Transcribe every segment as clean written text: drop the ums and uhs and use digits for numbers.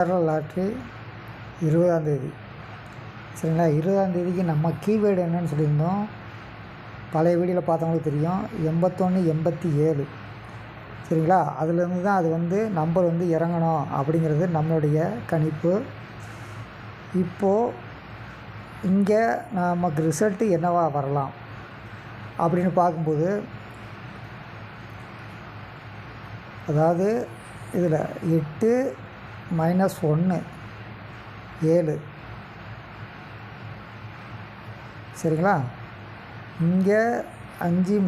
Kerala lottery 20ஆம் தேதி. சரிங்களா, 20ஆம் தேதிக்கு நம்ம கீவேர்டு என்னன்னு சொல்லியிருந்தோம். பழைய வீடியோவில் பார்த்தவங்களுக்கு தெரியும், 8187. சரிங்களா, அதுலேருந்து தான் அது நம்பர் இறங்கணும் அப்படிங்கிறது நம்மளுடைய கணிப்பு. இப்போது இங்கே நமக்கு ரிசல்ட்டு என்னவா வரலாம் அப்படின்னு பார்க்கும்போது, அதாவது இதில் 8 - 1 7. சரிங்களா, இங்கே 5 -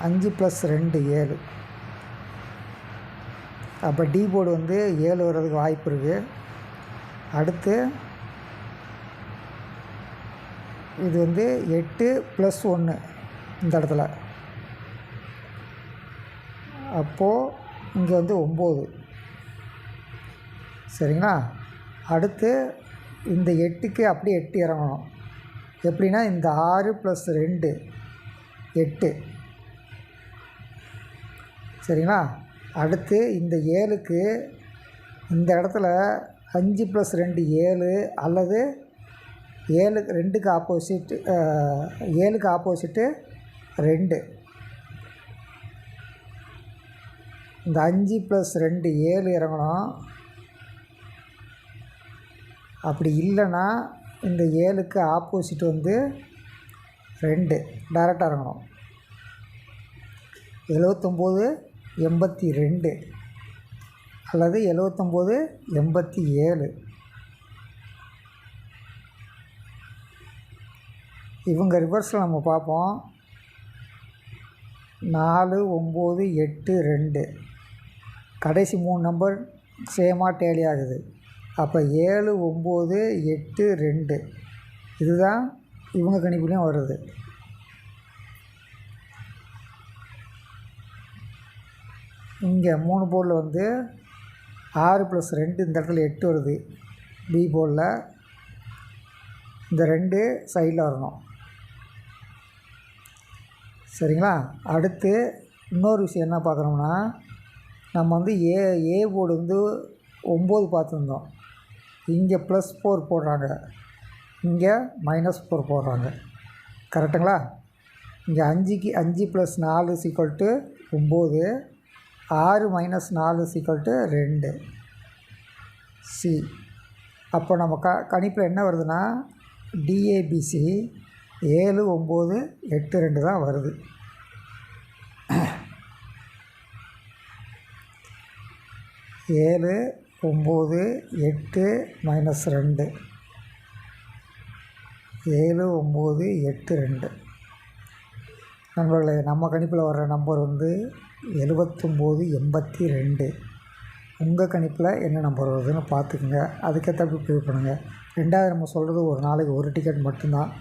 5 + 2 7. அப்போ டி போர்டு 7 வர்றதுக்கு வாய்ப்பு இருக்குது. அடுத்து இது 8 + 1 இந்த இடத்துல. அப்போது இங்கே 9. சரிங்களா, அடுத்து இந்த 8க்கு அப்படியே 8 இறங்கணும். எப்படின்னா இந்த 6 + 2 8. சரிங்களா, அடுத்து இந்த 7க்கு இந்த இடத்துல 5 + 2 7 அல்லது 2க்கு ஆப்போசிட்டு 7க்கு ஆப்போசிட்டு 2. இந்த 5 + 2 7 இறங்கணும். அப்படி இல்லைன்னா இந்த 7க்கு ஆப்போசிட் 2 டைரெக்டாக இறங்கணும். 79 82 அல்லது 79 87. இவங்க ரிவர்ஸில் நம்ம பார்ப்போம். 4 9 8 2. கடைசி 3 நம்பர் சேமாக டேலி ஆகுது. அப்போ 7 9 8 2. இதுதான் இவங்க கணிப்புலையும் வருது. இங்கே 3 போர்டில் 6 + 2 இந்த இடத்துல 8 வருது. பி போர்டில் இந்த 2 சைடில் வரணும். சரிங்களா, அடுத்து இன்னொரு விஷயம் என்ன பார்க்குறோம்னா, நம்ம ஏ போர்டு 9 பார்த்துருந்தோம். இங்கே +4 போடுறாங்க, இங்கே -4 போடுறாங்க. கரெக்டுங்களா? இங்கே 5க்கு 5 + 4 = 9. 6 - 4 = 2. சி. அப்போ நம்ம கணிப்பில் என்ன வருதுன்னா, டிஏபிசி 7 9 8 2 தான் வருது. ஏழு 9 8 -2. 7 9 8 2. நண்பர்களே, நம்ம கணிப்பில் வர்ற நம்பர் 79 82. உங்கள் கணிப்பில் என்ன நம்பர் வருதுன்னு பார்த்துக்குங்க. அதுக்கேற்ற ப்ளே பண்ணுங்கள். 2வது நம்ம சொல்கிறது ஒரு நாளைக்கு 1 டிக்கெட் மட்டும்தான்.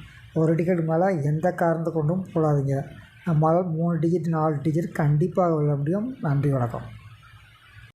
1 டிக்கெட் மேலே எந்த காரணத்தை கொண்டும் போடாதீங்க. நம்மளால் 3 டிஜிட் 4 டிஜிட் கண்டிப்பாக விளையாட முடியும். நன்றி, வணக்கம்.